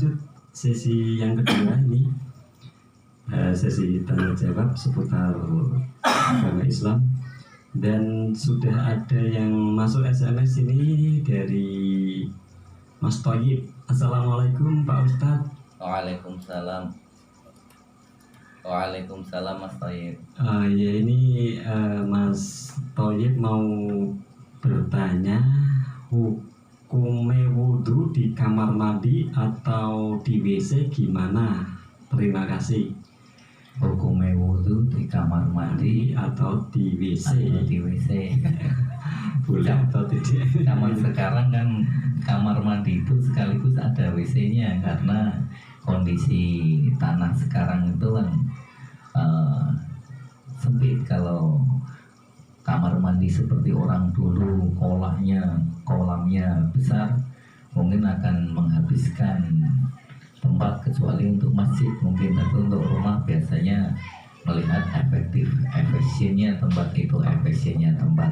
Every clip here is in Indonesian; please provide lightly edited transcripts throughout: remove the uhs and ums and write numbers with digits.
lanjut sesi yang kedua ini, sesi tanya jawab seputar agama Islam. Dan sudah ada yang masuk SMS ini dari Mas Thoyib. Assalamualaikum Pak Ustadz. Waalaikumsalam. Waalaikumsalam Mas Thoyib. Ya ini Mas Thoyib mau bertanya, hukum wudhu di kamar mandi atau di WC gimana? Terima kasih. Hukum wudhu di kamar mandi atau di WC? Atau di WC. Boleh atau tidak? Zaman sekarang kan kamar mandi itu sekaligus ada WC-nya, karena kondisi tanah sekarang itu kan sempit. Kalau kamar mandi seperti orang dulu kolamnya besar, mungkin akan menghabiskan tempat, kecuali untuk masjid mungkin. Tapi untuk rumah biasanya melihat efisiennya tempat itu, efisiennya tempat.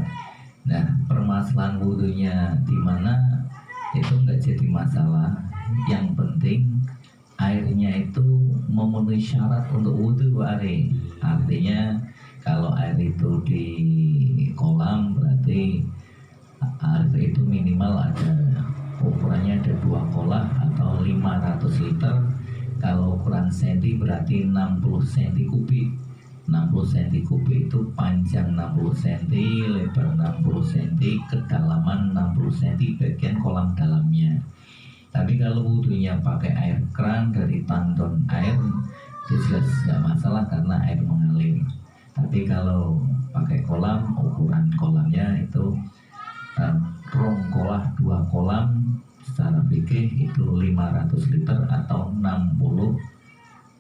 Nah, permasalahan wudhunya di mana itu nggak jadi masalah. Yang penting airnya itu memenuhi syarat untuk wudhu, Pak Ari. Artinya kalau air itu di kolam berarti air itu minimal ada ukurannya ada 2 kolah atau 500 liter. Kalau ukuran senti berarti 60 senti kubik. 60 cm kubik itu panjang 60 cm, lebar 60 cm, kedalaman 60 cm bagian kolam dalamnya. Tapi kalau wudhunya pakai air keran dari tandon air, itu jelas nggak masalah karena air mengalir. Tapi kalau pakai kolam, ukuran kolamnya itu rong kolah 2 kolam, secara fikih itu 500 liter atau 60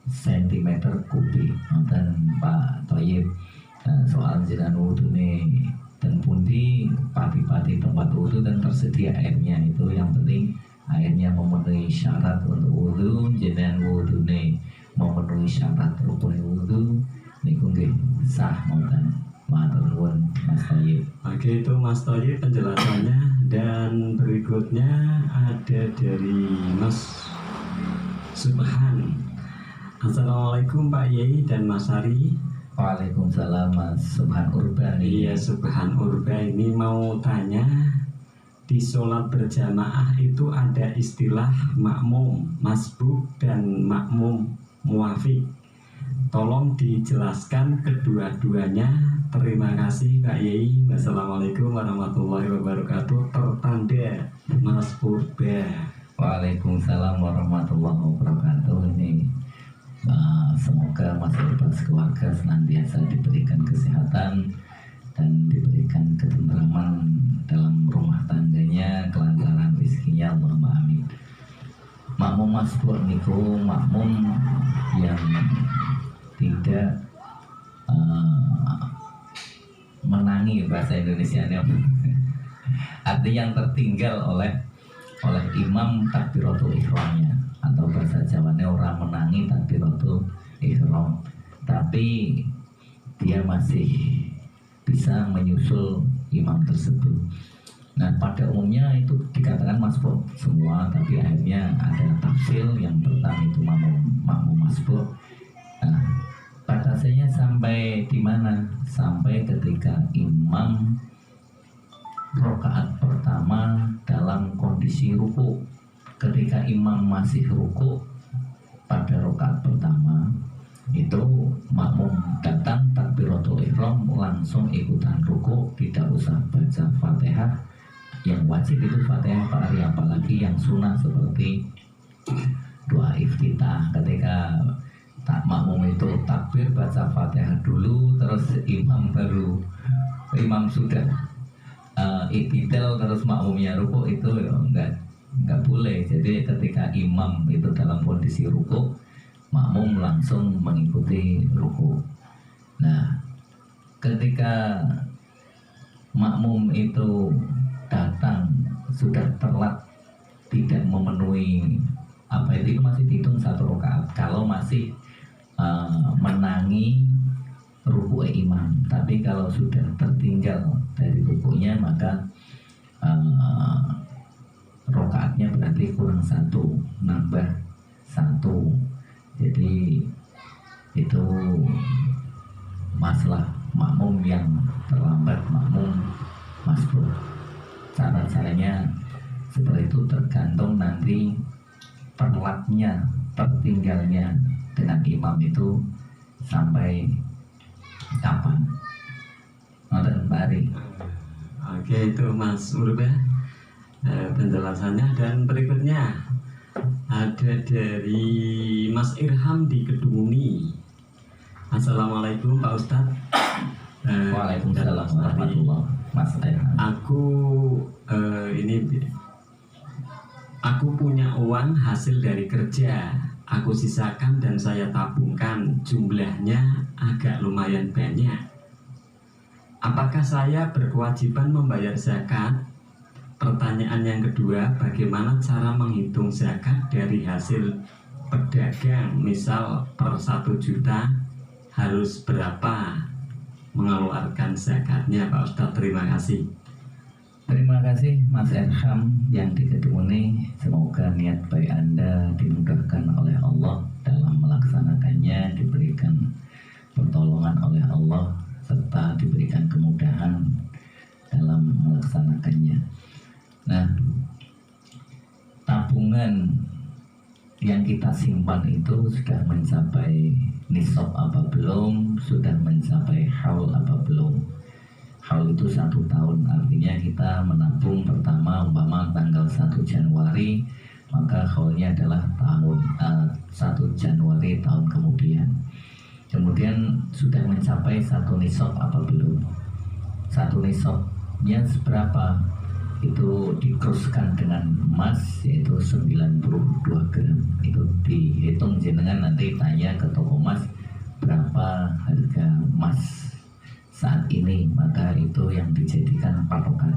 cm kubik. Dan Pak Thoyib, soal jenengan wudhu nih dan pundi pati-pati tempat wudhu dan tersedia airnya, itu yang penting airnya memenuhi syarat untuk wudhu. Jenengan wudhu nih memenuhi syarat rukun wudhu niku nggih sah mboten. Matur nuwun Mas Thoyib. Oke, itu Mas Thoyib penjelasannya. Dan berikutnya ada dari Mas Subhan. Assalamualaikum Pak Yai dan Mas Ari. Waalaikumsalam Mas Subhan Urban. Iya, Subhan Urban ini mau tanya, di sholat berjamaah itu ada istilah makmum masbuk dan makmum muafiq. Tolong dijelaskan kedua-duanya. Terima kasih Pak Yai. Wassalamualaikum warahmatullahi wabarakatuh. Tertanda Mas Purba. Waalaikumsalam warahmatullahi wabarakatuh. Ini semoga Mas Urban sekeluarga senantiasa diberikan kesehatan dan diberikan ketentraman dalam rumah tangganya, kelancaran rezekinya, Allahumma amin. Makmum masbuk niku makmum yang tidak menangi, bahasa Indonesianya artinya yang tertinggal oleh imam takbiratul ihramnya, atau bahasa Jawanya orang menangi takbiratul ihram, tapi dia masih bisa menyusul imam tersebut. Nah, pada umumnya itu dikatakan masbuk semua, tapi akhirnya ada tafsir. Yang pertama itu makmum masbuk. Nah, batasnya sampai di mana? Sampai ketika imam rakaat pertama dalam kondisi ruku. Ketika imam masih ruku pada rakaat pertama, itu makmum datang takbiratul ihram langsung ikutan ruku, tidak usah baca Fatihah. Yang wajib itu Fatihah Pak Ari, apalagi yang sunnah seperti doa iftitah. Ketika makmum itu takbir baca Fatihah dulu, terus imam sudah iktidal terus makmumnya ruku, itu ya enggak boleh. Jadi ketika imam itu dalam kondisi ruku, makmum langsung mengikuti ruku. Nah, ketika makmum itu datang sudah telat, tidak memenuhi apa itu masih dihitung 1 rakaat. Kalau masih menangi ruku imam, tapi kalau sudah tertinggal dari rukunya, maka rakaatnya berarti kurang 1, nambah Jadi itu masalah makmum yang terlambat, makmum masbuk. Cara-caranya seperti itu tergantung nanti terlatnya, tertinggalnya dengan imam itu sampai kapan. Nonton Pak Ari. Oke, itu Mas Urba penjelasannya. Dan berikutnya ada dari Mas Irham di Keduni. Assalamualaikum Pak Ustadz. Waalaikumsalam warahmatullahi wabarakatuh. Aku punya uang hasil dari kerja. Aku sisakan dan saya tabungkan. Jumlahnya agak lumayan banyak. Apakah saya berkewajiban membayar zakat? Pertanyaan yang kedua, bagaimana cara menghitung zakat dari hasil pedagang? Misal per 1 juta harus berapa mengeluarkan zakatnya Pak Ustadz? Terima kasih. Terima kasih Mas Irham yang di Keduni. Semoga niat baik Anda dimudahkan oleh Allah dalam melaksanakannya, diberikan pertolongan oleh Allah serta diberikan kemudahan dalam melaksanakannya. Nah, tabungan yang kita simpan itu sudah mencapai nisab apa belum, sudah mencapai haul apa belum. Haul itu 1 tahun, artinya kita menabung pertama umpama tanggal 1 Januari, maka haulnya adalah 1 Januari tahun kemudian. Kemudian sudah mencapai 1 nisab apa belum. 1 nisabnya seberapa? Itu dikruskan dengan emas, yaitu 92 gram. Itu dihitung, jenengan nanti tanya ke toko emas berapa harga emas saat ini, maka itu yang dijadikan patokan.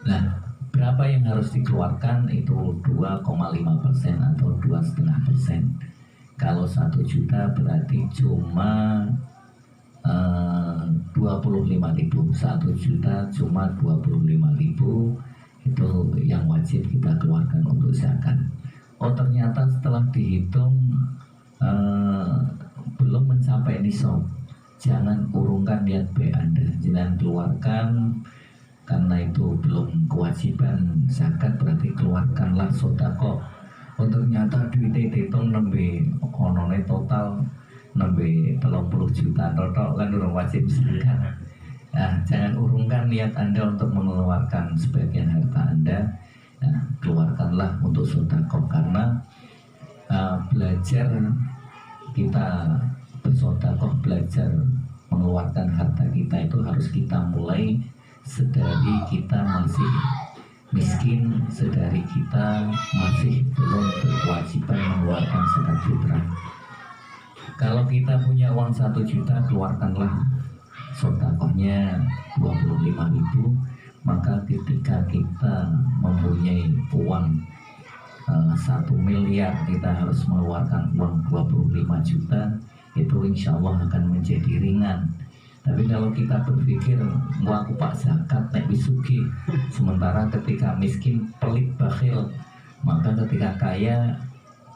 Nah, berapa yang harus dikeluarkan? Itu 2,5% atau 2,5%. Kalau 1 juta berarti cuma 25.000. 1 juta cuma 25.000. Itu yang wajib kita keluarkan untuk zakat. Oh, ternyata setelah dihitung belum mencapai nisab. Jangan urungkan niat baik Anda, jangan keluarkan karena itu belum kewajiban zakat, berarti keluarkanlah sedekah. Oh, ternyata duitnya dihitung nembe onone total nembe 30 juta total, kan urung wajib zakat. Nah, jangan urungkan niat Anda untuk mengeluarkan sebagian harta Anda. Nah, keluarkanlah untuk sedekah, karena belajar kita bersedekah, belajar mengeluarkan harta kita itu harus kita mulai sedari kita masih miskin, sedari kita masih belum berkewajiban mengeluarkan zakat fitrah. Kalau kita punya uang 1 juta, keluarkanlah sedekahnya 25.000. Maka ketika kita mempunyai uang 1 miliar, kita harus mengeluarkan uang 25 juta, itu insya Allah akan menjadi ringan. Tapi kalau kita berpikir, wah aku pak zakat nek wisugi, sementara ketika miskin pelit bakhil, maka ketika kaya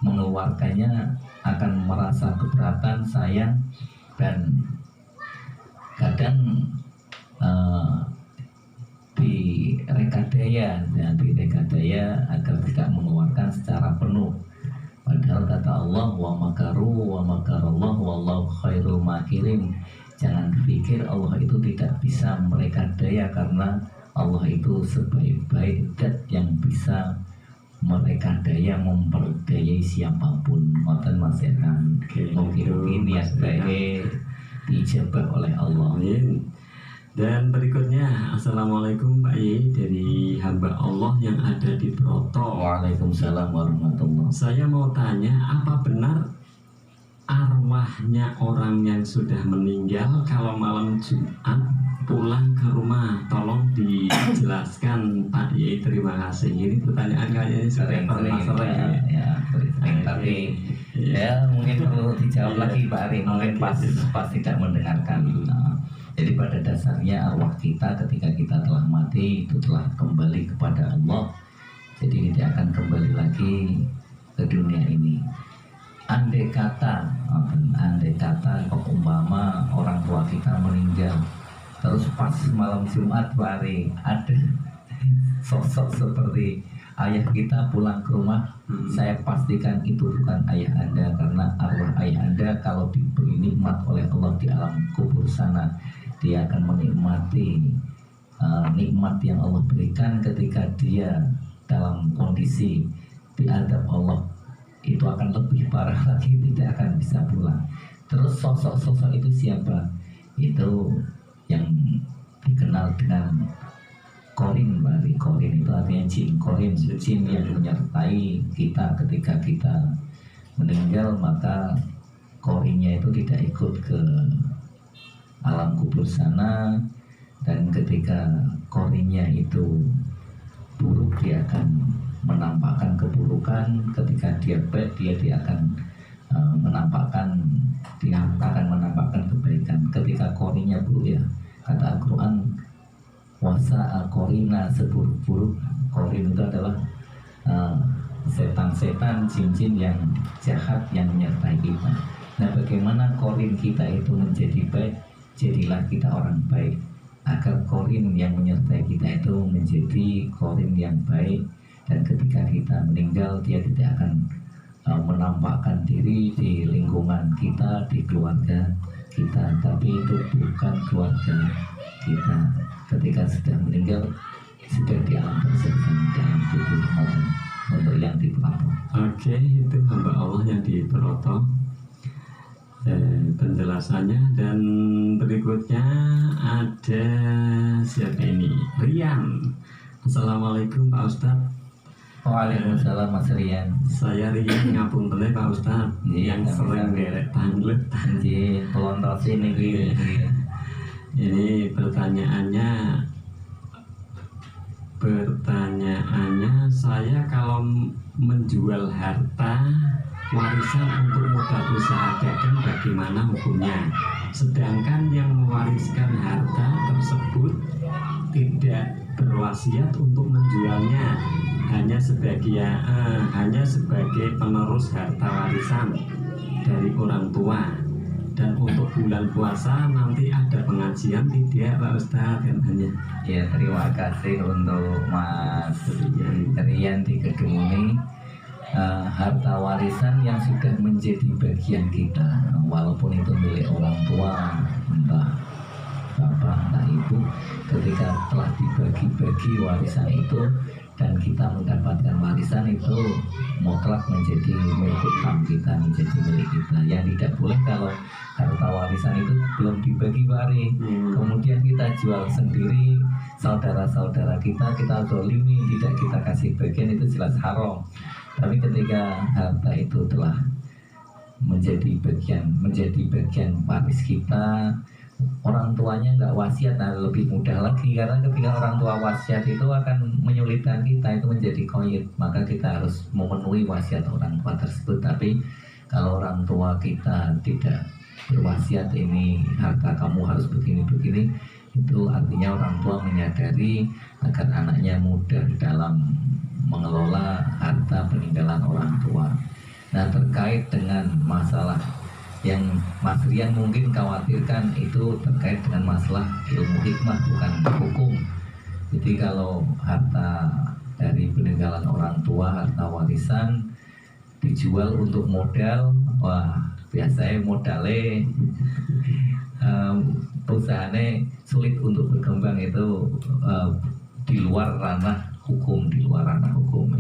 mengeluarkannya akan merasa keberatan, sayang, dan kadang direkadaya agar tidak mengeluarkan secara penuh. Padahal kata Allah, wa makaru wa makarallah wallahu khairul makirin. Jangan pikir Allah itu tidak bisa merekadaya, karena Allah itu sebaik-baik zat yang bisa merekadaya, memperdayai siapapun. Ngoten Mas Irham. Mungkin niat baik dijabah oleh Allah. Amin. Dan berikutnya, Assalamualaikum Pak Ye, dari hamba Allah yang ada di Broto. Waalaikumsalam warahmatullahi. Saya mau tanya, apa benar arwahnya orang yang sudah meninggal kalau malam Jumat pulang ke rumah? Tolong dijelaskan Pak Ye, terima kasih. Ini pertanyaan kayaknya sering tapi ya mungkin perlu dijawab lagi Pak Ari, mungkin pas tidak mendengarkan. Jadi pada dasarnya arwah kita ketika kita telah mati itu telah kembali kepada Allah. Jadi tidak akan kembali lagi ke dunia ini. andai kata umpama orang tua kita meninggal, terus pas malam Jumat hari ada sosok seperti ayah kita pulang ke rumah, saya pastikan itu bukan ayah Anda, karena arwah ayah Anda kalau diberi nikmat oleh Allah di alam kubur sana, dia akan menikmati nikmat yang Allah berikan ketika dia dalam kondisi diadab Allah, itu akan lebih parah lagi, tidak akan bisa pulang. Terus sosok-sosok itu siapa? Itu yang dikenal dengan Korin, Bari. Korin itu artinya jin. Korin, jin yang menyertai kita ketika kita meninggal, maka korinnya itu tidak ikut ke alam kubur sana, dan ketika korinnya itu buruk dia akan menampakkan keburukan, ketika dia baik dia akan menampakkan kebaikan. Ketika korinnya buruk, ya kata Al-Quran, wasa korina, seburuk-buruk korin itu adalah setan-setan, jin-jin yang jahat yang menyertai kita. Nah, bagaimana korin kita itu menjadi baik? Jadilah kita orang baik, agar korin yang menyertai kita itu menjadi korin yang baik, dan ketika kita meninggal dia tidak akan menampakkan diri di lingkungan kita, di keluarga kita, tapi itu bukan keluarga kita. Ketika sudah meninggal, sudah di alam bersama, di alam kubur maupun untuk yang di pelapor. Oke, itu hamba Allah yang di Peroto penjelasannya. Dan berikutnya ada siapa ini? Rian. Assalamualaikum Pak Ustadz. Waalaikumsalam Mas Rian. Saya Rian ngapung tele Pak Ustadz, yang sering derek tanglet. Anjir, pelontos ini gitu. Ini pertanyaannya, saya kalau menjual harta warisan untuk modal usaha dagang bagaimana hukumnya? Sedangkan yang mewariskan harta tersebut tidak berwasiat untuk menjualnya, hanya sebagai penerus harta warisan dari orang tua. Dan untuk bulan puasa nanti ada pengajian tidak Pak Ustadz katanya. Ya, terima kasih untuk Mas Rian di Kedung. Harta warisan yang sudah menjadi bagian kita, walaupun itu milik orang tua, entah bapak, entah ibu, ketika telah dibagi-bagi warisan itu dan kita mendapatkan warisan itu mutlak menjadi milik kita, menjadi milik kita. Yang tidak boleh kalau harta warisan itu belum dibagi-bagi, kemudian kita jual sendiri, saudara-saudara kita zolimi, tidak kita kasih bagian, itu jelas haram. Tapi ketika harta itu telah menjadi bagian waris kita, orang tuanya nggak wasiat, nah lebih mudah lagi, karena ketika orang tua wasiat itu akan menyulitkan kita, itu menjadi koyit, maka kita harus memenuhi wasiat orang tua tersebut. Tapi kalau orang tua kita tidak berwasiat, ini harta kamu harus begini-begini, itu artinya orang tua menyadari agar anaknya mudah dalam mengelola harta peninggalan orang tua. Nah, terkait dengan masalah yang Mas Rian mungkin khawatirkan, itu terkait dengan masalah ilmu hikmah, bukan hukum. Jadi kalau harta dari peninggalan orang tua, harta warisan dijual untuk modal, wah biasanya modalnya perusahaannya sulit untuk berkembang, itu di luar ranah hukum,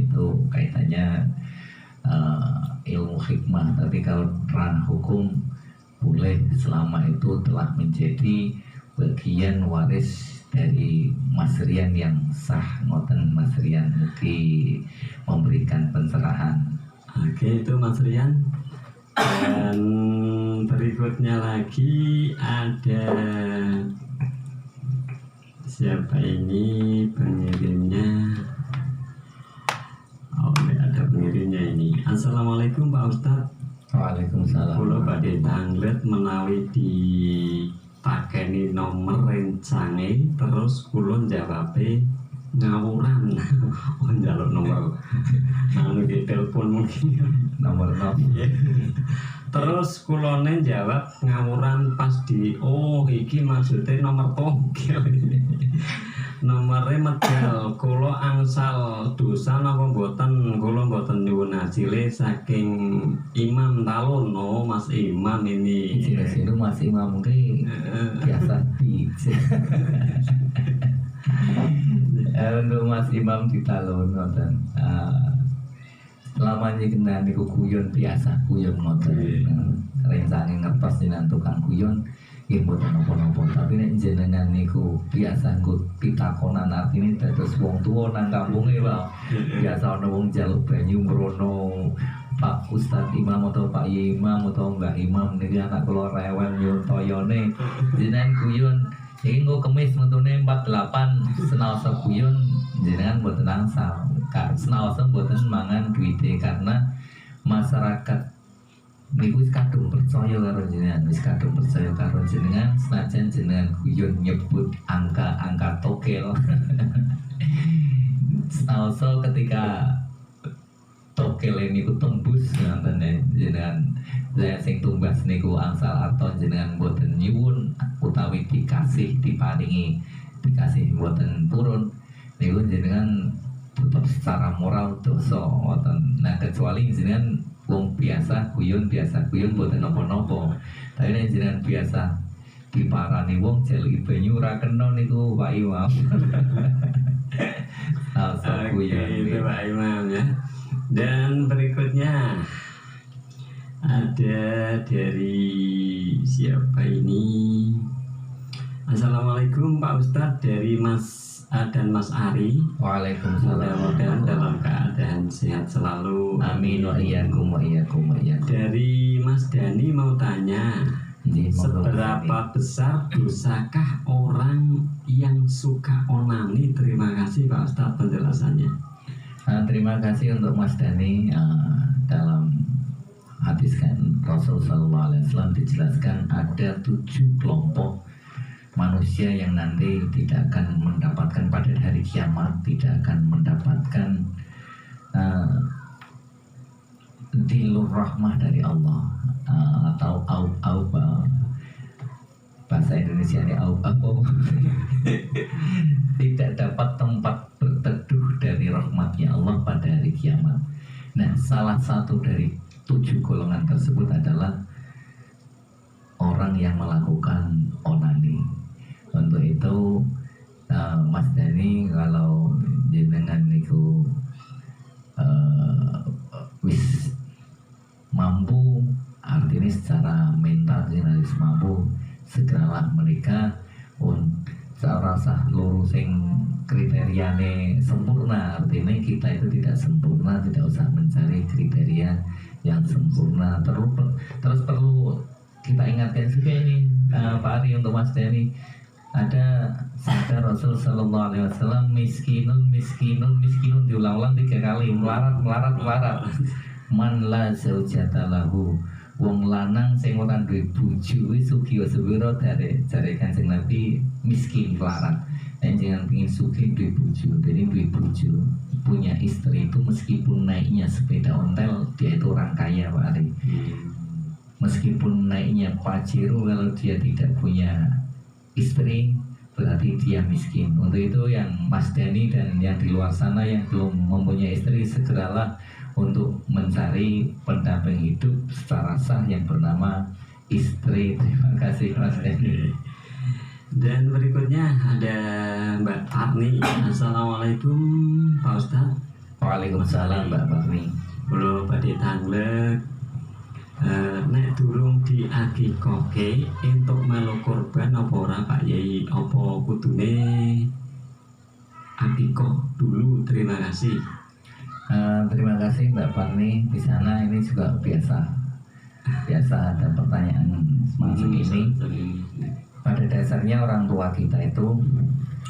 itu kaitannya ilmu hikmah. Tapi kalau ranah hukum boleh, selama itu telah menjadi bagian waris dari Mas Rian yang sah. Ngoten Mas Rian mugi memberikan pencerahan. Oke, itu Mas Rian. Dan berikutnya lagi ada siapa ini pengirimnya? Oh, ada pengirimnya ini. Assalamualaikum Pak Ustadz. Waalaikumsalam. Kulo badhe tanglet menawi dipakeni nomor rencange, terus kulo jawabe ngawuran. Oh njaluk nomor anu di telepon mungkin. nomor 0. Terus kulone jawab ngawuran pas di iki maksudnya nomor togel. Nomere medal kula angsal dosa napa mboten, kula mboten nyuwun hasilé saking Imam Talun. Oh Mas Imam ini. Sini Mas Imam mungkin biasa di untuk Mas Imam di Talun ngoten. Selamanya kena niku guyon biasa guyon ngoten. Rencane ngertos jenengan tukang guyon nggih mboten napa-napa, tapi nek jenengan niku biasa nggo pitakonan artine dados wong tuwa nang kampunge wae. Biasa ana wong njaluk banyu mrono Pak Ustadz Imam atau Pak Imam atau Mbak Imam niki anak kula rewel yo toyone jenengan guyon iki nggo kemis metune 48 senaosa guyon jenengan mboten angsal. Senaosa mboten mangan duite karena masyarakat niku wis kadung percaya karo jenengan, wis kadung percaya karo jenengan senajan jenengan guyon nyebut angka togel. Senaosa ketika togel niku tembus ngoten jenengan saya sing tumbas niku angsal arta jenengan boten nyuwun utawi dikasih diparingi dikasih boten purun niku jenengan tetap secara moral dosa ngoten. Nah kecuali jenengan wong biasa guyon boten napa-napa. Tapi nek jenengan biasa diparani wong jaluki banyu ora kena niku Pak Imam. Oke, itu Pak Imam ya. Dan berikutnya ada dari siapa ini? Assalamualaikum Pak Ustadz, dari Mas dan Mas Ari. Waalaikumsalam. Mudah-mudahan dalam keadaan sehat selalu. Amin wa iyyakum wa iyyakum wa iyyakum. Dari Mas Dani mau tanya, seberapa besar dosakah orang yang suka onani? Terima kasih Pak Ustadz penjelasannya. Terima kasih untuk Mas Dani. Dalam hadis kan Rasulullah SAW dijelaskan ada 7 kelompok manusia yang nanti tidak akan mendapatkan pada hari kiamat, tidak akan mendapatkan dilur rahmah dari Allah, atau bahasa Indonesia ini tidak dapat tempat berteduh dari rahmatnya Allah pada hari kiamat. Nah, salah satu dari 7 golongan tersebut adalah orang yang melakukan onani. Untuk itu Mas Dani, kalau jenengan niku wis mampu, artinya secara mental jenengan wis mampu, segeralah menikah. Saya rasa lurus sing kriteriane sempurna, artinya kita itu tidak sempurna, tidak usah mencari kriteria yang sempurna. Terus perlu kita ingatkan juga ini Pak Ari, untuk Mas Dani, ada sabda Rasul Sallallahu Alaihi Wasallam, miskinun diulang-ulang 3 kali, melarat. Man la zaujata lahu, wong lanang sing ora duwe bojo wis sugih sepiro dari Kanjeng Nabi, miskin melarat. Nek jangan pengin sugih duwe bojo, jadi duwe bojo, punya istri itu meskipun naiknya sepeda ontel dia itu orang kaya Pak Ari. Meskipun naiknya Pajero, kalau dia tidak punya istri berarti dia miskin. Untuk itu yang Mas Dani dan yang di luar sana yang belum mempunyai istri, segeralah untuk mencari pendamping hidup secara sah yang bernama istri. Terima kasih Mas Dani. Dan berikutnya ada Mbak Arni. Assalamualaikum Pak Ustadz. Waalaikumsalam Mbak Arni. Kulo badhe tanglek nek durung diakikoke entuk melu korban apa ora Pak Yai, apa kudune akikoh dulu? Terima kasih. Terima kasih Mbak Parni. Di sana ini juga biasa ada pertanyaan semacam ini. Pada dasarnya orang tua kita itu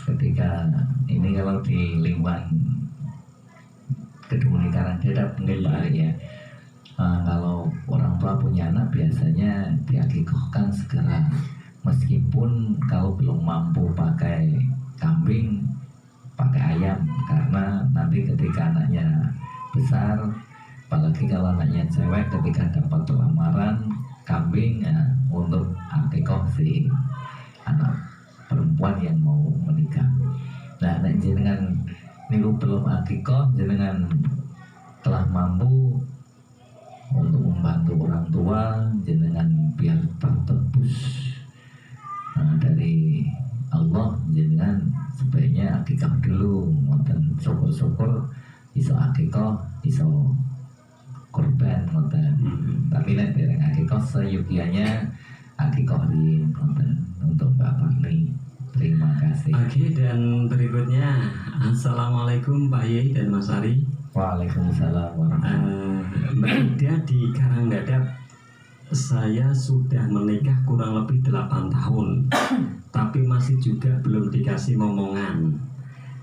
ketika ini, kalau di lingkungan Kedung Karangdara mungkin Pak Ari ya, kalau orang tua punya anak biasanya diakikohkan segera, meskipun kalau belum mampu pakai kambing, pakai ayam Nanti ketika anaknya besar, apalagi kalau anaknya cewek, ketika dapat lamaran kambing ya, untuk akikoh si anak perempuan yang mau menikah. Nah, nek jenengan niku belum akikoh, jenengan telah mampu untuk membantu orang tua jenengan biar tertebus dari Allah, jenengan sebaiknya akikah dulu, ngoten syukur-syukur iso akikah, iso korban ngoten. Tapi nek dereng akikah seyukianya akikah rin ngoten untuk Bapak nih. Terima kasih. Oke, dan berikutnya Assalamualaikum Pak Yai dan Mas Ari. Waalaikumsalam warahmatullahi Mbak Ida di Karanggadap, saya sudah menikah kurang lebih 8 tahun tapi masih juga belum dikasih momongan.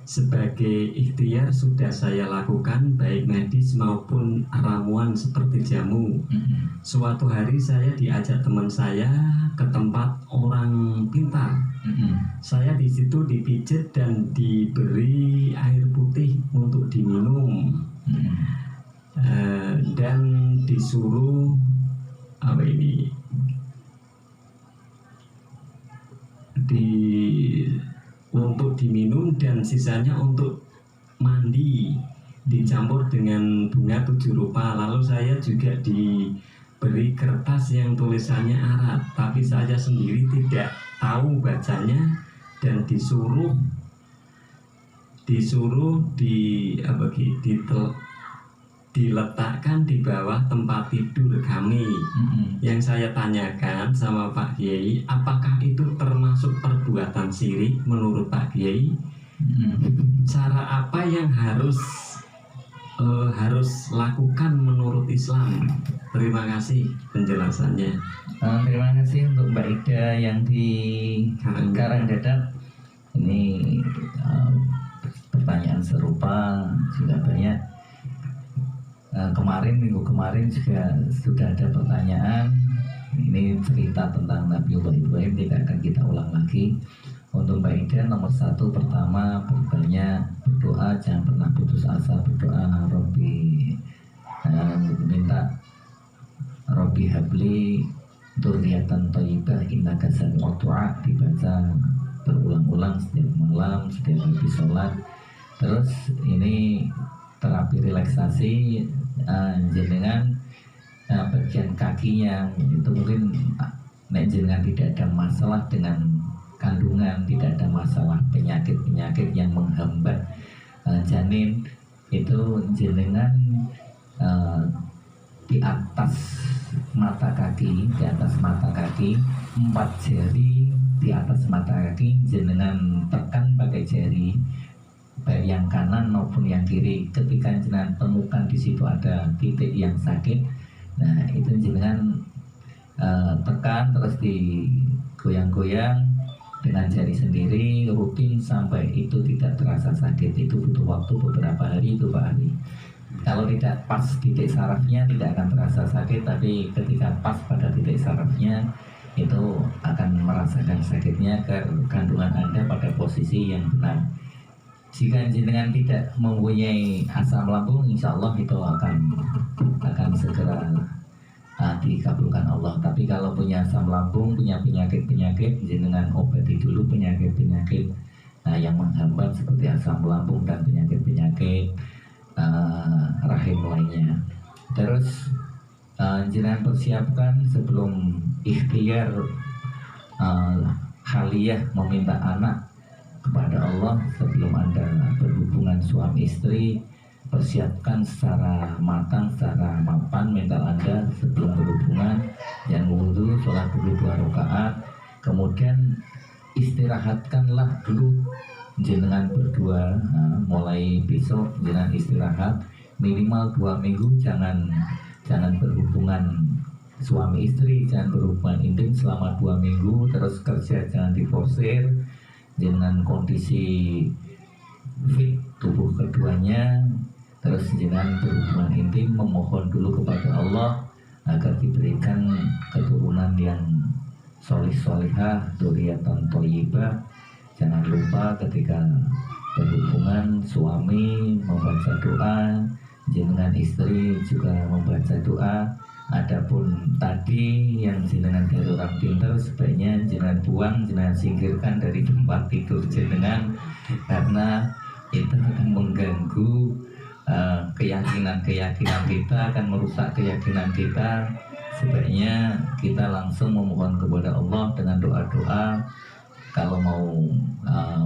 Sebagai ikhtiar sudah saya lakukan baik medis maupun ramuan seperti jamu. Suatu hari saya diajak teman saya ke tempat orang pintar. Saya di situ dipijit dan diberi air putih untuk diminum. Dan disuruh untuk diminum dan sisanya untuk mandi, dicampur dengan bunga 7 rupa. Lalu saya juga diberi kertas yang tulisannya Arab, tapi saya sendiri tidak tahu bacanya dan disuruh diletakkan di bawah tempat tidur kami. Yang saya tanyakan sama Pak Kiai, apakah itu termasuk perbuatan syirik menurut Pak Kiai? Cara apa yang harus lakukan menurut Islam? Terima kasih penjelasannya. Terima kasih untuk Mbak Ida yang di Karanggadap. Ini pertanyaan serupa juga banyak. Minggu kemarin juga sudah ada pertanyaan. Ini cerita tentang Nabiullah Ibrahim, tidak akan kita ulang lagi. Untuk Mbak Ida, nomor 1 pertama berbanyak berdoa, jangan pernah putus asa berdoa. Minta Robbi habli dzurriyyatan thayyibah innaka sami'ud du'a, dibaca berulang-ulang setiap malam, setiap habis sholat. Terus ini terapi relaksasi, jenengan bagian kakinya itu mungkin jenengan tidak ada masalah dengan kandungan, tidak ada masalah penyakit-penyakit yang menghambat janin, itu jenengan di atas mata kaki, 4 jari di atas mata kaki, jenengan tekan pakai jari baik yang kanan maupun yang kiri. Ketika jenengan temukan di situ ada titik yang sakit, nah itu jenengan tekan terus digoyang-goyang dengan jari sendiri rutin sampai itu tidak terasa sakit. Itu butuh waktu beberapa hari itu Pak Ali. Kalau tidak pas titik sarafnya tidak akan terasa sakit, tapi ketika pas pada titik sarafnya itu akan merasakan sakitnya ke kandungan Anda pada posisi yang benar. Jika jenengan tidak mempunyai asam lambung, insya Allah itu akan segera dikabulkan Allah. Tapi kalau punya asam lambung, punya penyakit-penyakit, jenengan obati dulu penyakit-penyakit yang menghambat seperti asam lambung dan penyakit-penyakit rahim lainnya. Terus jenengan persiapkan sebelum ikhtiar haliyah meminta anak kepada Allah, sebelum Anda berhubungan suami istri, persiapkan secara matang, secara mapan mental Anda sebelum berhubungan. Jangan wudhu, sholat dulu 2 rakaat, kemudian istirahatkanlah dulu jenengan berdua. Mulai besok jenengan istirahat minimal 2 minggu, jangan berhubungan suami istri, jangan berhubungan intim selama 2 minggu. Terus kerja jangan diforsir, dengan kondisi fit tubuh keduanya. Terus jenengan berhubungan intim, memohon dulu kepada Allah agar diberikan keturunan yang solih-solihah, dzurriyyatan thayyibah. Jangan lupa ketika berhubungan, suami membaca doa, jenengan istri juga membaca doa. Adapun tadi yang jenengan dari orang pintar, sebaiknya jenengan buang, jenengan singkirkan dari tempat tidur jenengan, karena itu akan mengganggu keyakinan kita, akan merusak keyakinan kita. Sebaiknya kita langsung memohon kepada Allah dengan doa-doa. Kalau mau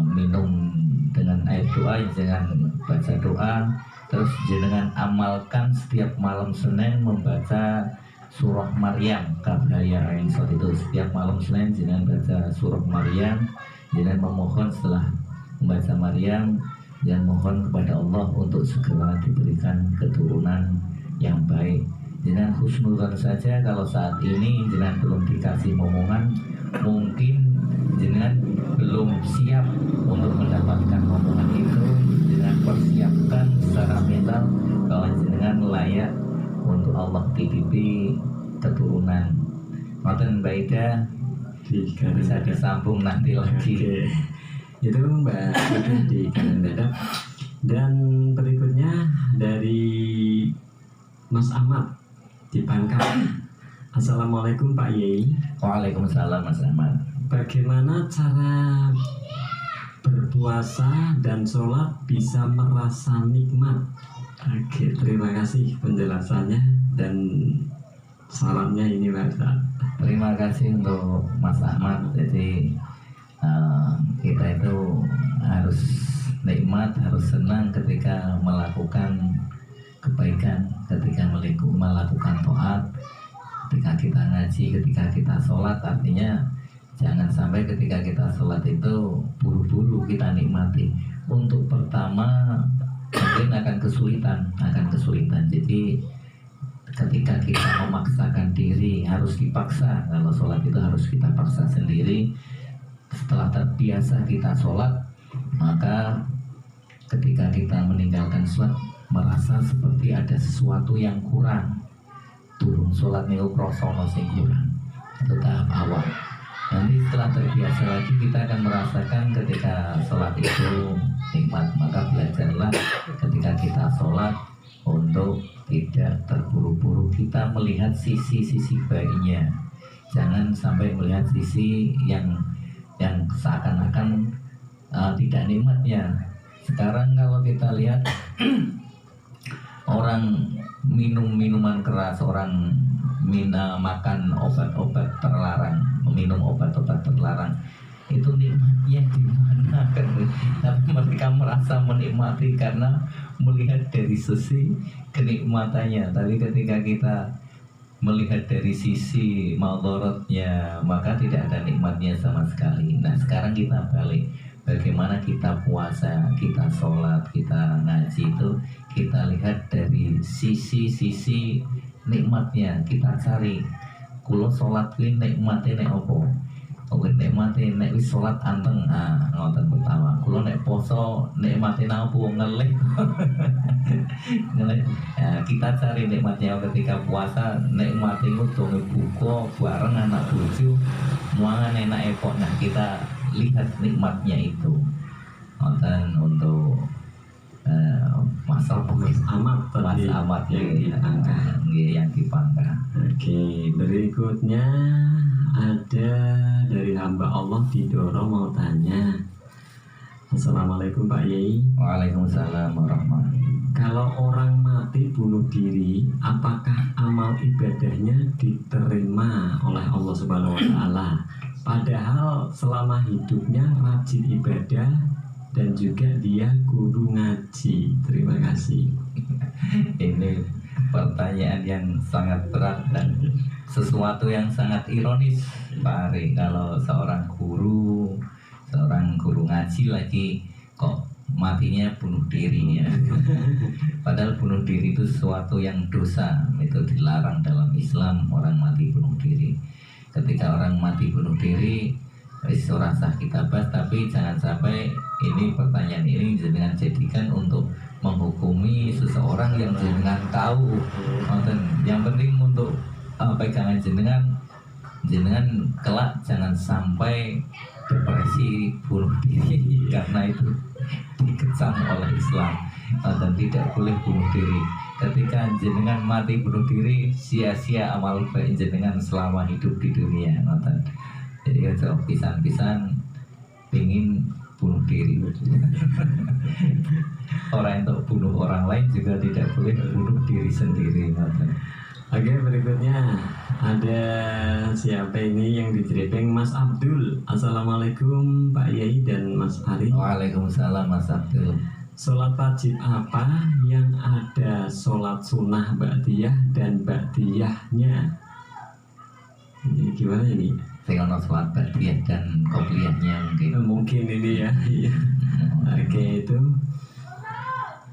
minum dengan air doa, jangan baca doa. Terus jenengan amalkan setiap malam Senin membaca surah Maryam, Kabaya Aisyah itu setiap malam Senin jenengan baca surah Maryam. Jenengan memohon setelah membaca Maryam dan mohon kepada Allah untuk segera diberikan keturunan yang baik. Jenengan husnudzon saja, kalau saat ini jenengan belum dikasih momongan, mungkin jenengan belum siap untuk mendapatkan momongan itu. Jenengan persiapkan secara mental bahwa jenengan layak untuk Allah titipi keturunan. Ngoten Mbak Ida, bisa disambung nanti lagi. Oke. Itu Mbak Ida di Kalendada. Dan berikutnya dari Mas Ahmad di Bangka. Assalamualaikum Pak Yei. Waalaikumsalam Mas Ahmad. Bagaimana cara berpuasa dan sholat bisa merasa nikmat? Oke, terima kasih penjelasannya dan salamnya ini Pak Ustaz. Terima kasih untuk Mas Ahmad. Jadi kita itu harus nikmat, harus senang ketika melakukan kebaikan, ketika melakukan taat, ketika kita ngaji, ketika kita sholat. Artinya jangan sampai ketika kita sholat itu buru-buru kita nikmati. Untuk pertama mungkin akan kesulitan. Jadi ketika kita memaksakan diri, harus dipaksa. Kalau sholat itu harus kita paksa sendiri. Setelah terbiasa kita sholat, maka ketika kita meninggalkan sholat merasa seperti ada sesuatu yang kurang. Turun sholat niku krosono sing kurang. Itu tahap awal. Nanti setelah terbiasa lagi kita akan merasakan ketika sholat itu nikmat. Maka belajarlah ketika kita sholat untuk tidak terburu-buru, kita melihat sisi-sisi baiknya. Jangan sampai melihat sisi yang seakan-akan tidak nikmatnya. Sekarang kalau kita lihat orang minum minuman keras, orang makan obat-obat terlarang, minum obat-obat terlarang, itu nikmatnya di mana kan? Tapi mereka merasa menikmati karena melihat dari sisi kenikmatannya. Tapi ketika kita melihat dari sisi maldorotnya, maka tidak ada nikmatnya sama sekali. Nah sekarang kita balik, bagaimana kita puasa, kita sholat, kita ngaji itu kita lihat dari sisi-sisi nikmatnya. Kita cari, kulo sholat ini nikmatnya nek opo? Oke, nikmati nek wis sholat anteng, ngoten pertama. Kulo nek poso nikmati napa ngelih. Ngelih. Ya, kita cari nikmatnya ketika puasa, nikmati dong buka bareng anak bojo, muangan enak epok. Nah, kita lihat nikmatnya itu. Ngoten untuk masalah Mas Ahmad tadi yang di Bangka. Oke, berikutnya ada dari hamba Allah di Doro mau tanya. Assalamualaikum Pak Yai. Waalaikumsalam warahmatullahi wabarakatuh. Kalau orang mati bunuh diri, apakah amal ibadahnya diterima oleh Allah Subhanahu wa taala? Padahal selama hidupnya rajin ibadah dan juga dia guru ngaji. Terima kasih. Ini pertanyaan yang sangat berat dan sesuatu yang sangat ironis, Pak Ari. Kalau seorang guru ngaji lagi kok matinya bunuh diri ya. Padahal bunuh diri itu sesuatu yang dosa, itu dilarang dalam Islam, orang mati bunuh diri. Ketika orang mati bunuh diri, ora sah kita bahas, tapi jangan sampai ini pertanyaan ini jangan jadikan untuk menghukumi seseorang yang jenengan tahu. Yang penting untuk pegangan jenengan kelak jangan sampai depresi, bunuh diri karena itu dikecam oleh Islam. Dan tidak boleh bunuh diri. Ketika jenengan mati bunuh diri, sia-sia amal baik jenengan selama hidup di dunia. Jadi kalau pisan-pisan pingin bunuh diri. Orang yang untuk bunuh orang lain juga tidak boleh bunuh diri sendiri. Oke, berikutnya ada siapa ini yang dijerepeng? Mas Abdul. Assalamualaikum Pak Yai dan Mas Ari. Waalaikumsalam Mas Abdul. Sholat wajib apa yang ada sholat sunnah ba'diyah dan ba'diyahnya? Ini gimana ini? Saya sholat ba'diyah dan qobliyahnya mungkin. Mungkin ini ya. Iya. Oke, itu.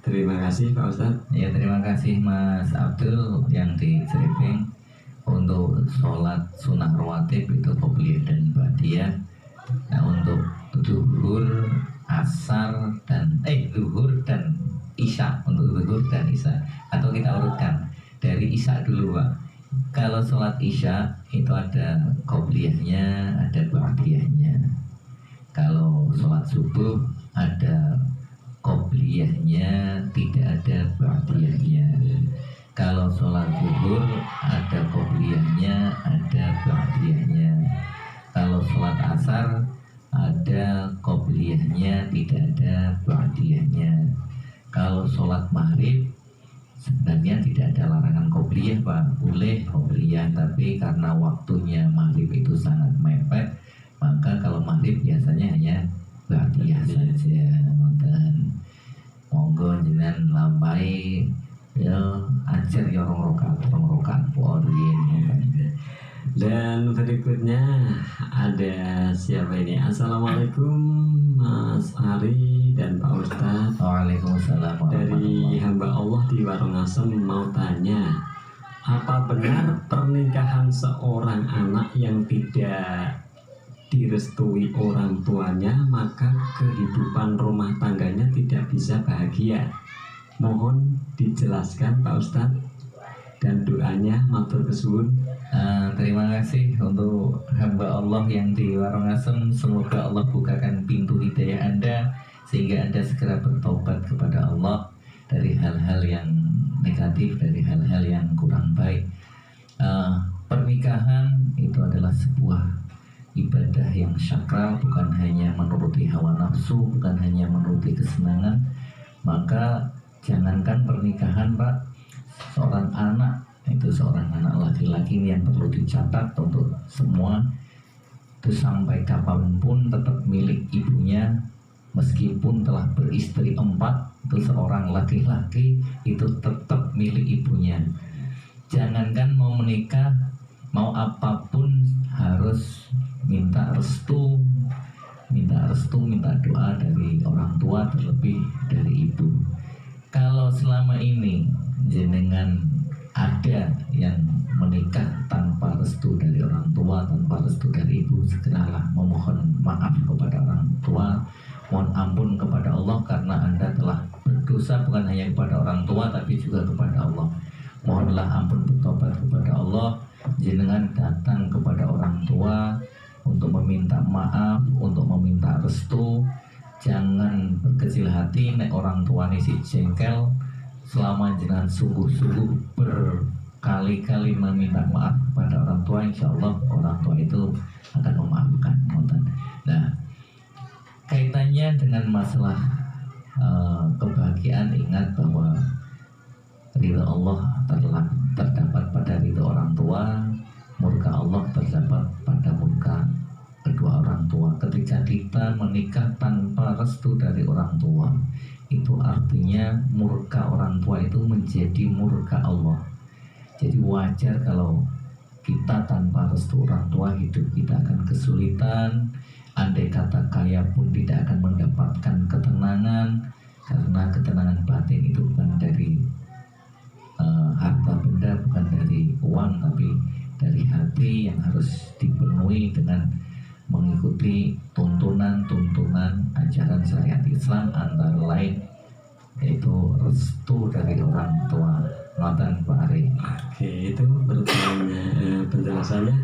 Terima kasih Pak Ustadz. Ya, terima kasih Mas Abdul yang di Ceriping. Untuk sholat sunnah rawatib itu qobliyah dan ba'diyah. Nah, untuk zuhur, asar dan zuhur dan isya, untuk zuhur dan isya, atau kita urutkan dari isya dulu Pak. Kalau sholat isya itu ada qobliyahnya, ada ba'diyahnya. Kalau sholat subuh ada qobliyahnya, tidak ada ba'diyahnya. Kalau sholat zuhur ada qobliyahnya, ada ba'diyahnya. Kalau sholat asar ada qobliyahnya, tidak ada ba'diyahnya. Kalau sholat maghrib sebenarnya tidak ada larangan qobliyah Pak, boleh qobliyah, tapi karena waktunya maghrib itu sangat mepet, maka kalau maghrib biasanya hanya ba'diyah saja. Dan monggo jenengan lambai ya ajar ya rong rokaat porin. Dan berikutnya ada siapa ini? Assalamualaikum Mas Ari dan Pak Ustadz. Waalaikumsalam. Dari hamba Allah di Warongasem mau tanya, apa benar pernikahan seorang anak yang tidak direstui orang tuanya maka kehidupan rumah tangganya tidak bisa bahagia? Mohon dijelaskan Pak Ustadz, dan doanya matur kesuwun. Terima kasih untuk hamba Allah yang di Warongasem. Semoga Allah bukakan pintu hidayah Anda sehingga Anda segera bertobat kepada Allah dari hal-hal yang negatif, dari hal-hal yang kurang baik. Pernikahan itu adalah sebuah ibadah yang sakral, bukan hanya menuruti hawa nafsu, bukan hanya menuruti kesenangan. Maka jangankan pernikahan Pak, seorang anak, itu seorang anak laki-laki yang perlu dicatat untuk semua, itu sampai kapanpun tetap milik ibunya. Meskipun telah beristri 4, itu seorang laki-laki itu tetap milik ibunya. Jangankan mau menikah, mau apapun harus minta restu, minta doa dari orang tua, terlebih dari ibu. Kalau selama ini jenengan ada yang menikah tanpa restu dari orang tua, tanpa restu dari ibu, segeralah memohon maaf kepada orang tua, mohon ampun kepada Allah, karena Anda telah berdosa bukan hanya kepada orang tua tapi juga kepada Allah. Mohonlah ampun, bertobat kepada Allah. Jenengan datang kepada orang tua untuk meminta maaf, untuk meminta restu. Jangan berkecil hati nek orang tua ini si jengkel. Selama jenengan sungguh-sungguh berkali-kali meminta maaf kepada orang tua, insya Allah orang tua itu akan memaafkan. Nah, kaitannya dengan masalah kebahagiaan, ingat bahwa ridha Allah terdapat pada ridha orang tua, murka Allah terdapat pada murka kedua orang tua. Ketika kita menikah tanpa restu dari orang tua, itu artinya murka orang tua itu menjadi murka Allah. Jadi wajar kalau kita tanpa restu orang tua, hidup kita akan kesulitan. Andai kata kaya pun tidak akan mendapatkan ketenangan, karena ketenangan batin itu bukan dari harta benda, bukan dari uang, tapi dari hati yang harus dipenuhi dengan mengikuti tuntunan-tuntunan ajaran syariat Islam, antara lain yaitu restu dari orang tua. Ngoten Pak Ari. Oke, itu penjelasannya.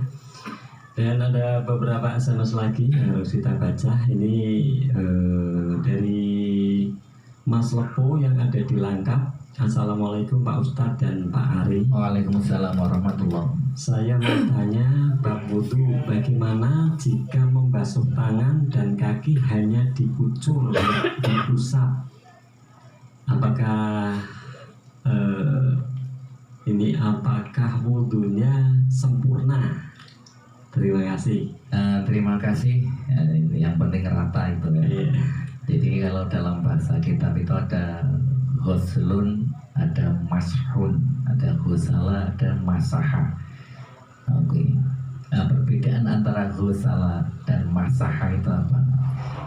Dan ada beberapa SMS lagi yang harus kita baca. Ini dari Mas Lepo yang ada di Langkap. Assalamualaikum Pak Ustadz dan Pak Ari. Waalaikumsalam warahmatullahi. Saya mau tanya bab wudhu, bagaimana jika membasuh tangan dan kaki hanya dikucur, diusap? Apakah apakah wudhunya sempurna? Terima kasih. Terima kasih. Yang penting rata itu ya. Iya. Jadi kalau dalam bahasa kitab itu ada ghuslun, ada mashun, ada ghusala, ada masaha. Oke. Nah, perbedaan antara ghusala dan masaha itu apa?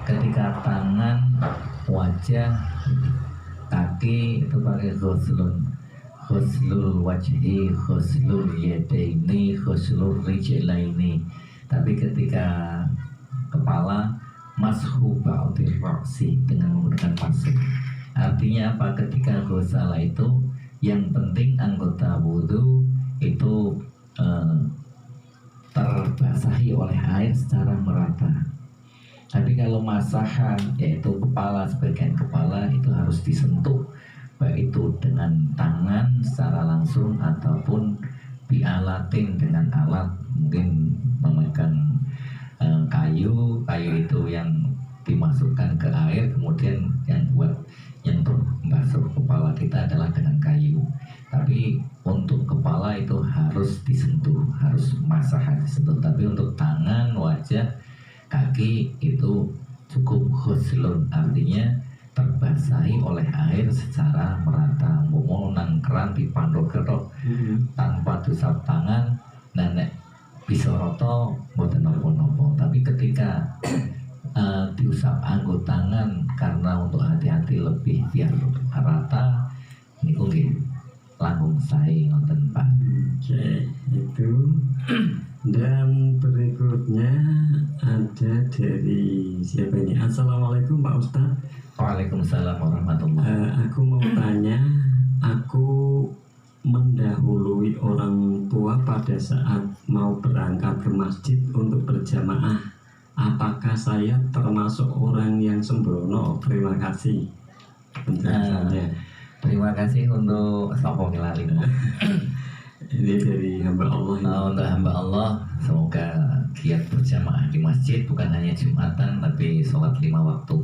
Ketika tangan, wajah, kaki itu pakai ghuslun. Ghuslul wajhi, ghuslul yadaini, ghuslul rijlaini. Tapi ketika kepala, mashu ba'dil ra'si, dengan menggunakan mashu. Artinya apa? Ketika ghusala itu yang penting anggota wudhu itu terbasahi oleh air secara merata. Tapi kalau masahan, yaitu kepala, sebagian kepala itu harus disentuh, baik itu dengan tangan secara langsung ataupun bialatin, dengan alat, mungkin memegang kayu itu yang dimasukkan ke air, kemudian yang untuk membasuh kepala kita adalah dengan kayu. Tapi untuk kepala itu harus disentuh, harus masahan disentuh. Tapi untuk tangan, wajah, kaki itu cukup ghuslun, artinya terbasahi oleh air secara merata. Mau nang keran dipandok kerok tanpa diusap tangan, nenek bisa roto mboten nopo-nopo. Tapi ketika diusap anggo tangan karena untuk hati-hati lebih biar rata, niku nggih langkung sae ngoten Pak. Oke, itu. Dan berikutnya ada dari siapa ini? Assalamualaikum Pak Ustadz. Waalaikumsalam warahmatullahi. Aku mau tanya, aku mendahului orang tua pada saat mau berangkat ke masjid untuk berjamaah. Apakah saya termasuk orang yang sembrono? Terima kasih penjelasannya. Terima kasih untuk Sopo Kilali. Ini dari hamba Allah. Untuk hamba Allah, semoga giat berjamaah di masjid, bukan hanya Jumatan tapi sholat 5 waktu.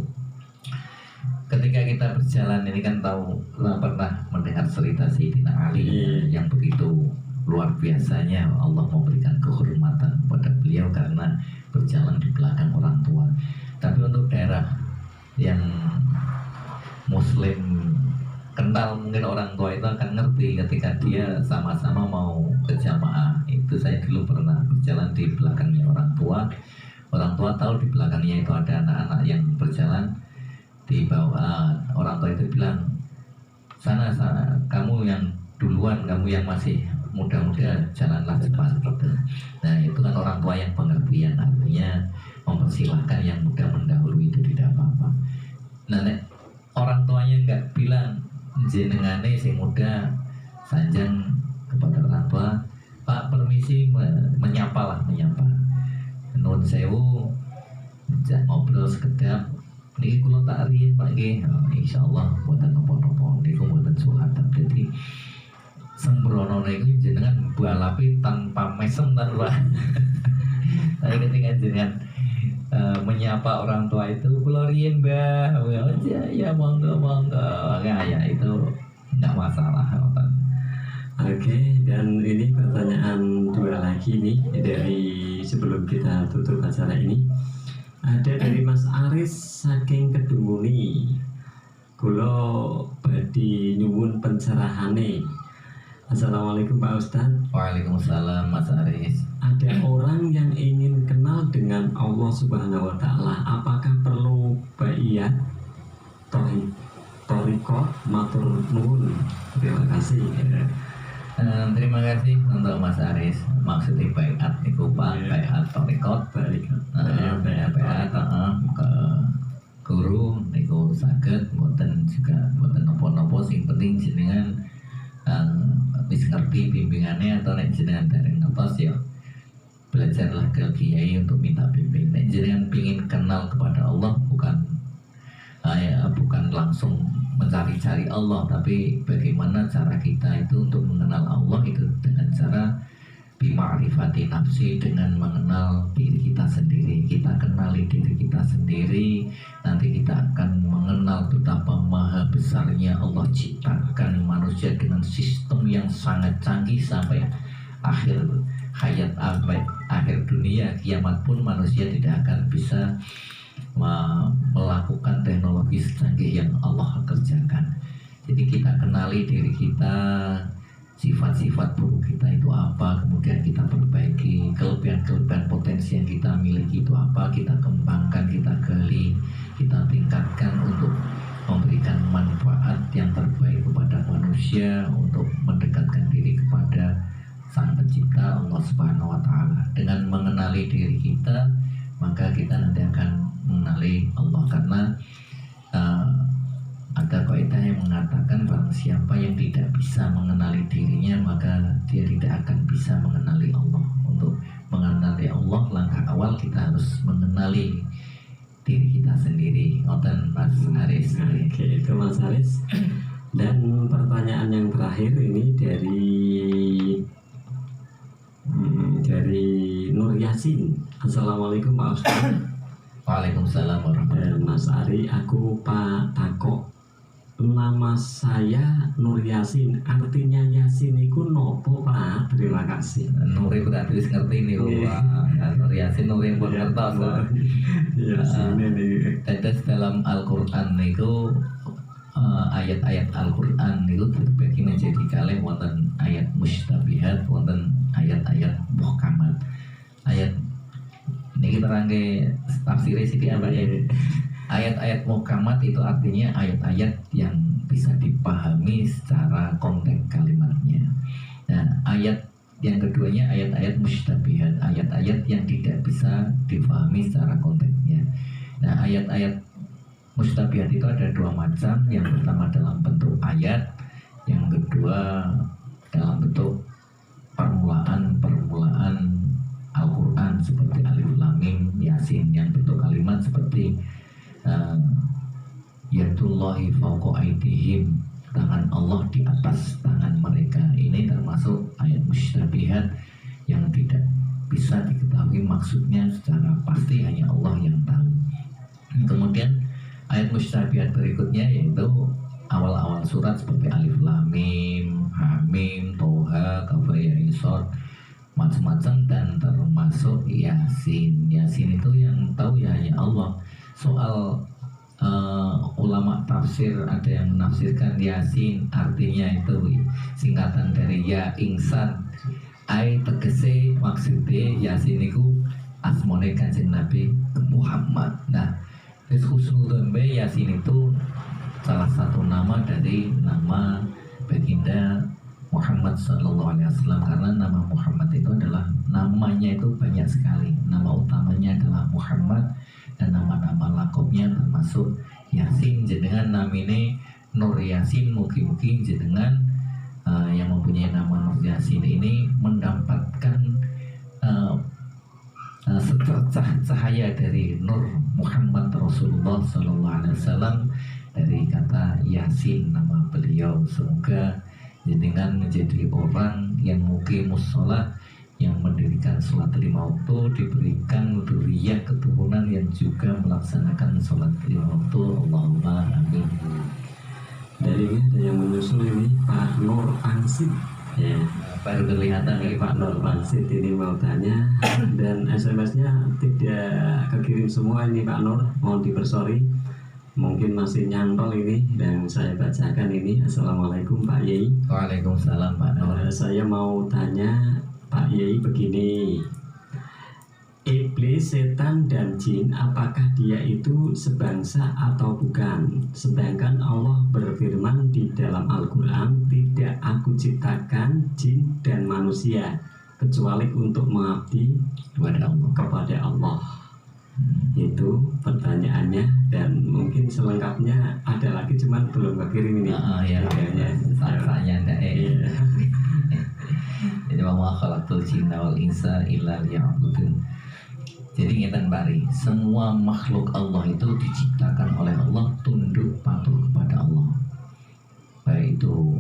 Ketika kita berjalan ini kan tahu, pernah mendengar cerita Sayyidina Ali yang begitu luar biasanya Allah memberikan kehormatan kepada beliau karena berjalan di belakang orang tua. Tapi untuk daerah yang Muslim kental, mungkin orang tua itu akan ngerti ketika dia sama-sama mau ke jamaah. Itu saya dulu pernah berjalan di belakangnya orang tua. Orang tua tahu di belakangnya itu ada anak-anak yang berjalan. Di bawah orang tua itu bilang, sana kamu yang duluan, kamu yang masih muda-muda, jalanlah cepat. Nah itu kan orang tua yang pengertian, artinya mempersilahkan yang muda mendahului, itu tidak apa-apa. Nah orang tuanya nggak bilang jenengane si muda sanjang kepada orang tua, Pak permisi, menyapa. Nun sewu, ngobrol sekedap. Niki kula tak riyen Pak nggih. Insyaallah mboten napa-napa niku mboten suhatan. Jadi sembrono niku jenengan balapi tanpa mesem tanpa. Tapi ketika jenengan menyapa orang tua itu kula riyen Mbah, ya monggo. Ya itu enggak masalah. Oke, dan ini pertanyaan dua lagi nih dari sebelum kita tutup acara ini. Ada dari Mas Aris saking Kedunguni. Kula badhe nyuwun pencerahane. Assalamualaikum Pak Ustadz. Waalaikumsalam Mas Aris. Ada orang yang ingin kenal dengan Allah Subhanahu wa Ta'ala, apakah perlu baiat, toriko, matur nuwun? Terima kasih. Terima kasih untuk Mas Aris. Maksudnya baiat niku Pak, baiat torikot, baiat ke guru niku saged, mboten napa-napa, sing penting jenengan wis ngerti bimbingannya, atau nek jenengan dereng ngertos ya belajarlah ke kiai untuk minta bimbing. Nek jenengan pingin kenal kepada Allah, bukan langsung mencari-cari Allah, tapi bagaimana cara kita itu untuk mengenal Allah itu dengan cara bima'rifati nafsi, dengan mengenal diri kita sendiri. Kita kenali diri kita sendiri, nanti kita akan mengenal betapa maha besarnya Allah ciptakan manusia dengan sistem yang sangat canggih sampai akhir hayat, akhir dunia, kiamat pun manusia tidak akan bisa melakukan teknologi secanggih yang Allah kerjakan. Jadi kita kenali diri kita, sifat-sifat buruk kita itu apa, kemudian kita perbaiki. Kelebihan-kelebihan potensi yang kita miliki itu apa, kita kembangkan, kita gali, kita tingkatkan untuk memberikan manfaat yang terbaik kepada manusia, untuk mendekatkan diri kepada Sang Pencipta Allah Subhanahu wa Ta'ala. Dengan mengenali diri kita, maka kita nanti akan mengenali Allah, karena ada kaidah yang mengatakan barang siapa yang tidak bisa mengenali dirinya, maka dia tidak akan bisa mengenali Allah. Untuk mengenali Allah, langkah awal kita harus mengenali diri kita sendiri. Ngoten Mas Aris. Oke, itu Mas Aris. Dan pertanyaan yang terakhir ini dari Nur Yasin. Assalamualaikum Pak Ustaz. Waalaikumsalam warahmatullahi wabarakatuh. Mas Ari, aku Pak Tako. Nama saya Nur Yasin. Artinya Yasin itu nopo Pak? Terima kasih. Nuri berarti ngerti nih, Nur Yasin, Nur yang buat kertas. Yasin ini. Tetes dalam Al-Quran itu ayat-ayat Al-Quran itu terbagi menjadi kalih, wonten ayat mustabihat, wonten ayat-ayat muhkamat. Ayat ini kita rangke tafsirnya sithik apa ya. Ayat-ayat muhkamat itu artinya ayat-ayat yang bisa dipahami secara konteks kalimatnya. Nah, ayat yang keduanya ayat-ayat mustabihat, ayat-ayat yang tidak bisa dipahami secara konteksnya. Nah, ayat-ayat mustabihat itu ada dua macam. Yang pertama dalam bentuk ayat, yang kedua dalam bentuk permulaan Al-Quran seperti Alif Lam Mim, Yasin, yang bentuk kalimat seperti yadullahi fawqa aydihim, tangan Allah di atas tangan mereka. Ini termasuk ayat mustabihat yang tidak bisa diketahui maksudnya secara pasti, hanya Allah yang tahu. Kemudian ayat mustabihat berikutnya yaitu awal-awal surat seperti Alif Lam Mim, Hamim, Toha, Kaf ya Isor, macam-macam, dan termasuk Yasin. Yasin itu yang tahu ya hanya Allah. Soal ulama tafsir ada yang menafsirkan Yasin artinya itu singkatan dari ya ingsan, ai tegese maksudnya Yasin itu asmone Kanjeng Nabi Muhammad. Nah, husnul Yasin itu salah satu nama dari nama baginda Muhammad Sallallahu Alaihi Wasallam, karena nama Muhammad itu adalah namanya itu banyak sekali. Nama utamanya adalah Muhammad, dan nama-nama lakopnya termasuk Yasin. Jenengan namine Nur Yasin, mugi-mugi jenengan yang mempunyai nama Nur Yasin ini mendapatkan secercah cahaya dari Nur Muhammad Rasulullah Sallallahu Alaihi Wasallam dari kata Yasin, nama beliau. Semoga jenengan menjadi orang yang muqimus sholat, yang mendirikan sholat 5 waktu, diberikan dzurriyyah keturunan yang juga melaksanakan sholat 5 waktu. Allahumma amin. Dari ini ada yang menyusul ini Pak Nur Pangsit. Ya, Baru kelihatan dari nih Pak Nur Pangsit ini mau tanya, dan SMS-nya tidak kekirim semua ini Pak Nur, mohon dipersori. Mungkin masih nyantol ini, dan saya bacakan ini. Assalamualaikum Pak Yai. Waalaikumsalam Pak Nur. Saya mau tanya Pak Yai begini. Iblis, setan, dan jin, apakah dia itu sebangsa atau bukan? Sedangkan Allah berfirman di dalam Al-Quran, tidak aku ciptakan jin dan manusia kecuali untuk mengabdi kepada Allah. Itu pertanyaannya, dan mungkin selengkapnya ada lagi, cuman belum kekirim ini. Ya, tanya enggak Jadi wa ma khalaqtul jinna wal insa illa liya'budun. Jadi ngeten bari, semua makhluk Allah itu diciptakan oleh Allah tunduk patuh kepada Allah. Baik itu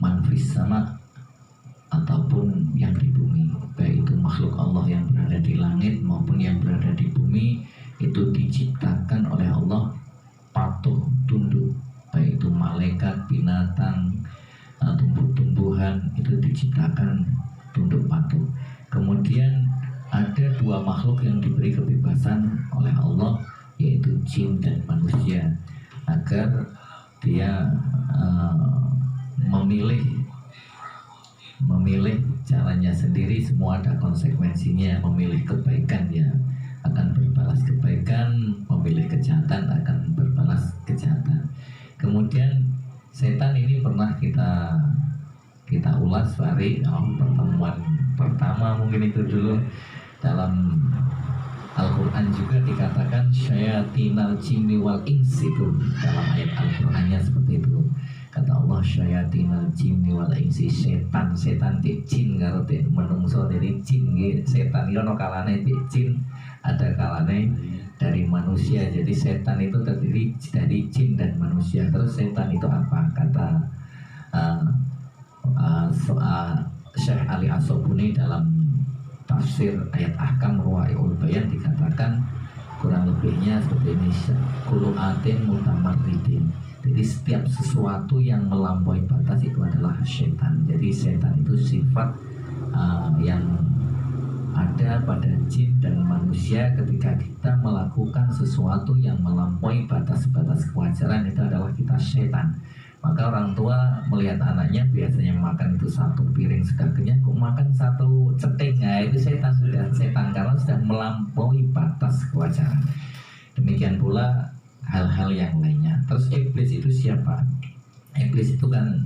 manfis sama ataupun yang di bumi, baik itu makhluk Allah yang berada di langit maupun yang berada di bumi, itu diciptakan oleh Allah patuh tunduk, baik itu malaikat, binatang, tumbuh-tumbuhan, itu diciptakan tunduk patuh. Kemudian ada dua makhluk yang diberi kebebasan oleh Allah, yaitu jin dan manusia, agar dia memilih caranya sendiri. Semua ada konsekuensinya. Memilih kebaikan ya akan berbalas kebaikan, memilih kejahatan akan berbalas kejahatan. Kemudian setan ini pernah kita ulas hari pertemuan pertama mungkin itu dulu. Dalam Al-Quran juga dikatakan syayatinal jinni wal insi, itu dalam ayat Al-Qurannya seperti itu. Kata Allah syayatinal jinni wal insi, setan di jin karo di menungso. Jadi jin setan itu ono kalane di jin, ada kalane dari manusia. Jadi setan itu terdiri dari jin dan manusia. Terus setan itu apa? Kata Syekh Ali As-Sobuni dalam tafsir ayat ahkam Ruwaiul Bayan dikatakan kurang lebihnya seperti ini: kullu atin mutamarridin. Jadi setiap sesuatu yang melampaui batas itu adalah setan. Jadi setan itu sifat yang ada pada jin dan manusia. Ketika kita melakukan sesuatu yang melampaui batas-batas kewajaran, itu adalah kita setan. Maka orang tua melihat anaknya biasanya makan itu satu piring sudah kenyang, kok makan satu ceting, nah itu setan karena sudah melampaui batas kewajaran. Demikian pula hal-hal yang lainnya. Terus iblis itu siapa? Iblis itu kan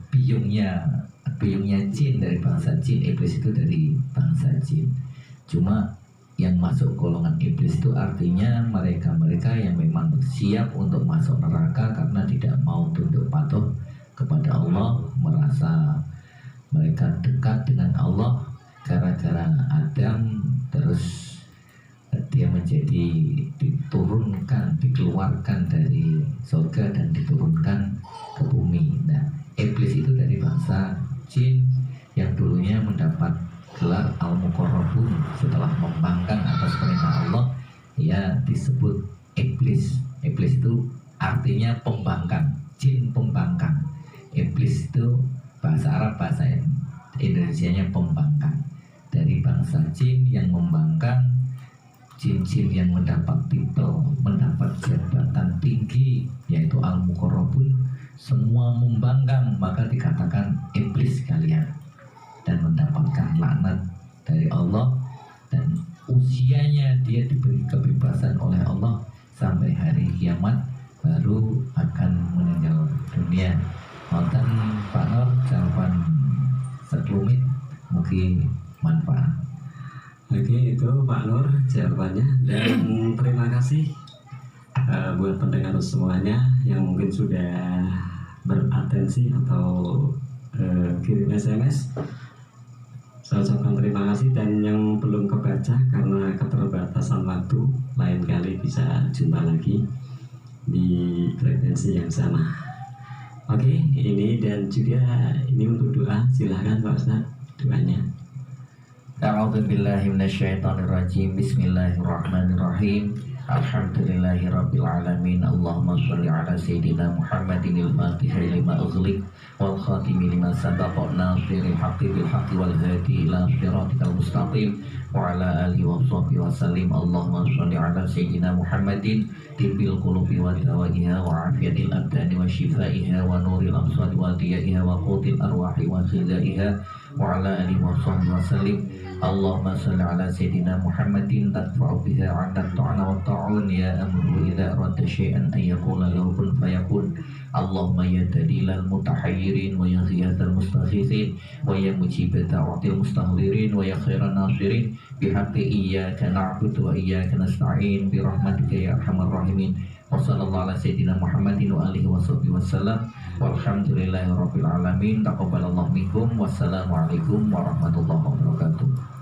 biyungnya jin, dari bangsa jin. Iblis itu dari bangsa jin. Cuma yang masuk golongan iblis itu artinya mereka-mereka yang memang siap untuk masuk neraka karena tidak mau tunduk patuh kepada Allah, merasa mereka dekat dengan Allah gara-gara Adam. Terus dia menjadi dikeluarkan dari surga dan diturunkan ke bumi. Nah, iblis itu dari bangsa jin yang dulunya mendapat gelar al-muqarrabun. Setelah membangkang atas perintah Allah, ia disebut iblis. Iblis itu artinya pembangkang, jin pembangkang. Iblis itu bahasa Arab, bahasa Indonesianya pembangkang. Dari bangsa jin yang membangkang, jin-jin yang mendapat titel, mendapat jabatan tinggi, yaitu al-muqarrabun, semua membangkang, maka dikatakan iblis kalian, dan mendapatkan laknat dari Allah. Dan usianya dia diberi kebebasan oleh Allah sampai hari kiamat, baru akan meninggal dunia. Nonton Pak Nur jawaban sekelumit mungkin manfaat. Oke, itu Pak Nur jawabannya. Dan terima kasih buat pendengar semuanya yang mungkin sudah beratensi atau kirim SMS. Saya ucapkan terima kasih, dan yang belum kebaca karena keterbatasan waktu, lain kali bisa jumpa lagi di frekuensi yang sama. Oke, ini dan juga ini untuk doa. Silahkan Pak Ustadz doanya. A'udzubillahi minasyaitonirrajim. Bismillahirrahmanirrahim. Alhamdulillahirabbil alamin. Allahumma shalli ala sayyidina Muhammadin al-Fatihil lima ughliq wal khatimi lima sabaqa nasiril haqqi bil haqqi wal hadi ila siratikal mustaqim wa ala alihi wa sahbihi wa sallim. Allahumma shalli ala sayyidina Muhammadin tibbil qulubi wa dawaiha wa afiyatil abdani wa shifaiha wa nuril absari wa diyaiha wa qutil arwahi wa khidaiha wa ala alihi wa sahbihi wa sallim. Allahumma salli ala sayyidina Muhammadin tadfa'u biha 'anna ta'ana wa ta'un ya amru idza aradta syai'an ay yaqula lahu kun fayakun. Allah Allahumma ya dalilal mutahayyirin wa ya ghiyadal mustaghithin wa ya mujibad da'watil mustahlirin wa ya khairan nasirin bihaqqi iyyaka na'budu wa iyyaka nasta'in bi rahmatika ya arhamar rahimin. Wa sallallahu ala sayyidina Muhammadin wa alihi wa sahbihi wasallam walhamdulillahi rabbil alamin. Taqabbalallahu minkum. Wassalamualaikum warahmatullahi wabarakatuh.